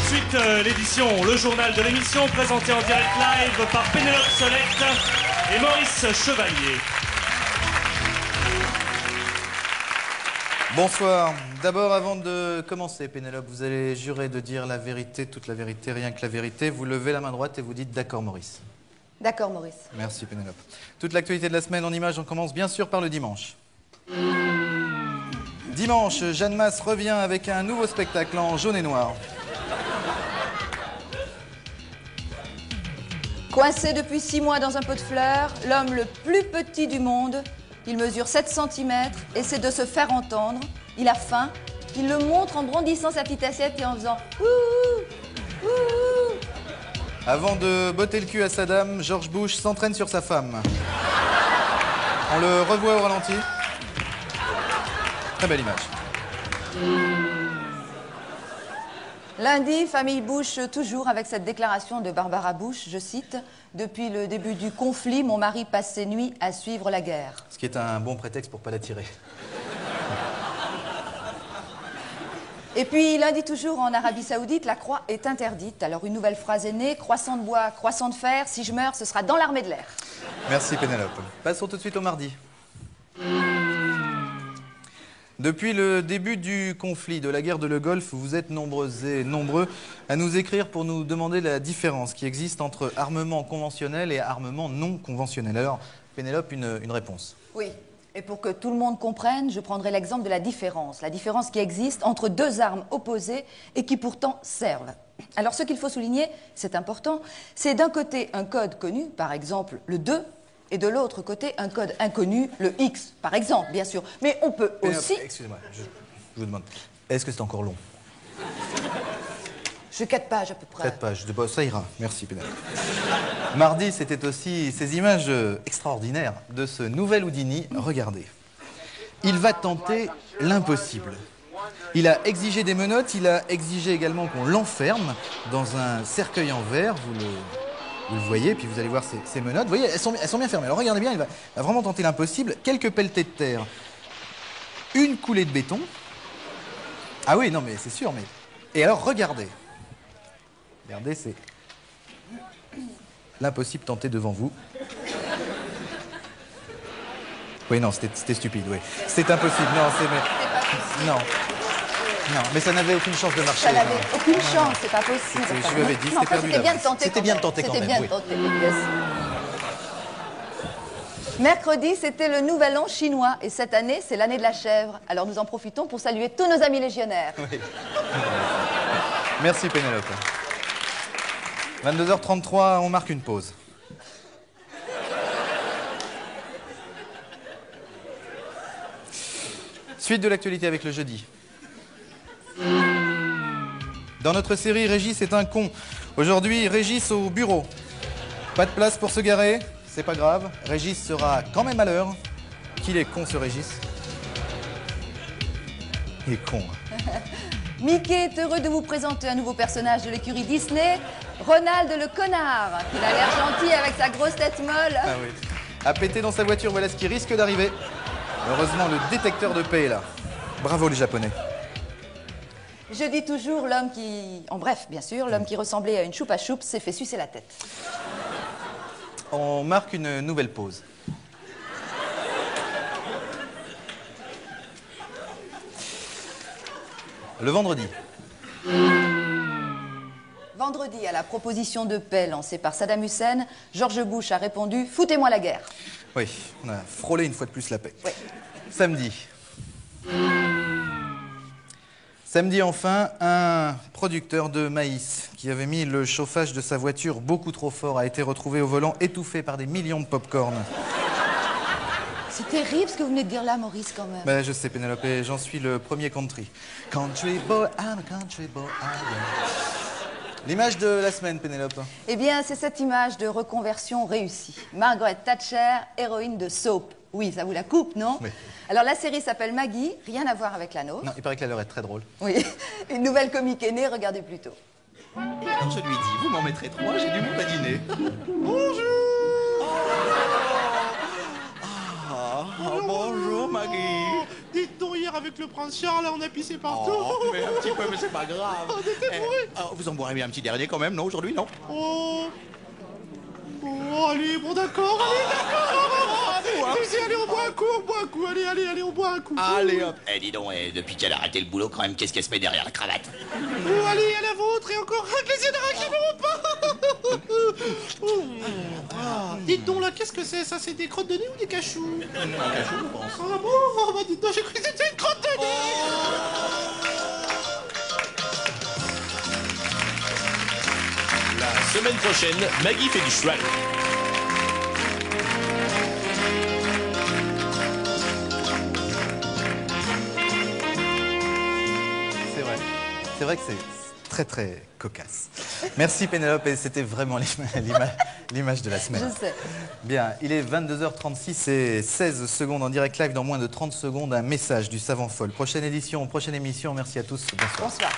suite l'édition, le journal de l'émission présenté en direct live par Pénélope Solette et Maurice Chevalier. Bonsoir. D'abord, avant de commencer, Pénélope, vous allez jurer de dire la vérité, toute la vérité, rien que la vérité. Vous levez la main droite et vous dites « D'accord, Maurice ». D'accord, Maurice. Merci, Pénélope. Toute l'actualité de la semaine en images, on commence bien sûr par le dimanche. Dimanche, Jeanne Masse revient avec un nouveau spectacle en jaune et noir. Coincé depuis 6 mois dans un pot de fleurs, l'homme le plus petit du monde, il mesure 7 cm, essaie de se faire entendre, il a faim, il le montre en brandissant sa petite assiette et en faisant « ouh, ouh ». Avant de botter le cul à sa dame, George Bush s'entraîne sur sa femme. On le revoit au ralenti. Très belle image. Lundi, famille Bush, toujours avec cette déclaration de Barbara Bush, je cite, « Depuis le début du conflit, mon mari passe ses nuits à suivre la guerre. » Ce qui est un bon prétexte pour pas la tirer. Et puis, lundi toujours, en Arabie Saoudite, la croix est interdite. Alors, une nouvelle phrase est née, croissant de bois, croissant de fer, si je meurs, ce sera dans l'armée de l'air. Merci, Pénélope. Passons tout de suite au mardi. Depuis le début du conflit, de la guerre de le Golfe, vous êtes nombreuses et nombreux à nous écrire pour nous demander la différence qui existe entre armement conventionnel et armement non conventionnel. Alors, Pénélope, une réponse. Oui, et pour que tout le monde comprenne, je prendrai l'exemple de la différence qui existe entre deux armes opposées et qui pourtant servent. Alors, ce qu'il faut souligner, c'est important, c'est d'un côté un code connu, par exemple le 2, et de l'autre côté, un code inconnu, le X, par exemple, bien sûr. Mais on peut aussi... Excusez-moi, je vous demande, est-ce que c'est encore long? Je 4 pages à peu près. 4 pages, ça ira. Merci, Pénélope. Mardi, c'était aussi ces images extraordinaires de ce nouvel Houdini. Regardez. Il va tenter l'impossible. Il a exigé des menottes, il a exigé également qu'on l'enferme dans un cercueil en verre, vous le voyez, puis vous allez voir ces menottes. Vous voyez, elles sont bien fermées. Alors regardez bien, il va vraiment tenter l'impossible. Quelques pelletées de terre, une coulée de béton. Ah oui, non mais c'est sûr, mais... Et alors regardez. Regardez, c'est l'impossible tenté devant vous. Oui, non, c'était stupide, oui. C'était impossible, non, c'est... Non. Non, mais ça n'avait aucune chance de marcher. Ça n'avait aucune chance, c'est pas possible. Je lui avais dit, c'était perdu d'avance. C'était bien de tenter quand même. C'était bien de tenter, yes. Mercredi, c'était le nouvel an chinois. Et cette année, c'est l'année de la chèvre. Alors nous en profitons pour saluer tous nos amis légionnaires. Oui. Merci Pénélope. 22h33, on marque une pause. Suite de l'actualité avec le jeudi. Dans notre série, Régis est un con. Aujourd'hui, Régis au bureau. Pas de place pour se garer, c'est pas grave. Régis sera quand même à l'heure. Qu'il est con ce Régis. Il est con. Mickey est heureux de vous présenter un nouveau personnage de l'écurie Disney, Ronald le connard. Il a l'air gentil avec sa grosse tête molle. Ah oui. À péter dans sa voiture, voilà ce qui risque d'arriver. Heureusement, le détecteur de paix est là. Bravo les Japonais. Je dis toujours, l'homme qui... En bref, bien sûr, l'homme qui ressemblait à une choupe à choupe s'est fait sucer la tête. On marque une nouvelle pause. Le vendredi. Vendredi, à la proposition de paix lancée par Saddam Hussein, George Bush a répondu « Foutez-moi la guerre ». Oui, on a frôlé une fois de plus la paix. Oui. Samedi. Samedi, enfin, un producteur de maïs qui avait mis le chauffage de sa voiture beaucoup trop fort a été retrouvé au volant, étouffé par des millions de pop-corn. C'est terrible ce que vous venez de dire là, Maurice, quand même. Ben, je sais, Pénélope, j'en suis le premier country. Country boy, I'm a country boy, L'image de la semaine, Pénélope. Eh bien, c'est cette image de reconversion réussie. Margaret Thatcher, héroïne de soap. Oui, ça vous la coupe, non? Oui. Alors, la série s'appelle Maggie, rien à voir avec la nôtre. Non, il paraît que la leur est très drôle. Oui, une nouvelle comique est née, regardez plutôt. Alors je lui dis, vous m'en mettrez 3, j'ai du monde à dîner. Bonjour. Bonjour, Maggie. Dites donc, hier avec le prince Charles, on a pissé partout. Oh, mais un petit peu, mais c'est pas grave. On était bourrés. Vous en boirez bien un petit dernier quand même, non, aujourd'hui, non? Oh. Oh, allez, bon d'accord, allez, on boit un coup, allez, on boit un coup. Allez, hop. Dis donc, depuis qu'elle a arrêté le boulot, quand même, qu'est-ce qu'elle se met derrière la cravate? Oh, allez, à la vôtre, et encore un glacier de pas. Dites donc, là, qu'est-ce que c'est, ça? C'est des crottes de nez ou des cachous? Un cachou, je pense. Ah bon? Oh, bah dites donc, j'ai cru que c'était une crotte de nez. La semaine prochaine, Maggie fait du Shrek. C'est vrai que c'est très très cocasse. Merci Pénélope, et c'était vraiment l'image de la semaine. Je sais. Bien, il est 22h36 et 16 secondes en direct live. Dans moins de 30 secondes, un message du Savant Folle. Prochaine édition, prochaine émission. Merci à tous. Bonsoir. Bonsoir.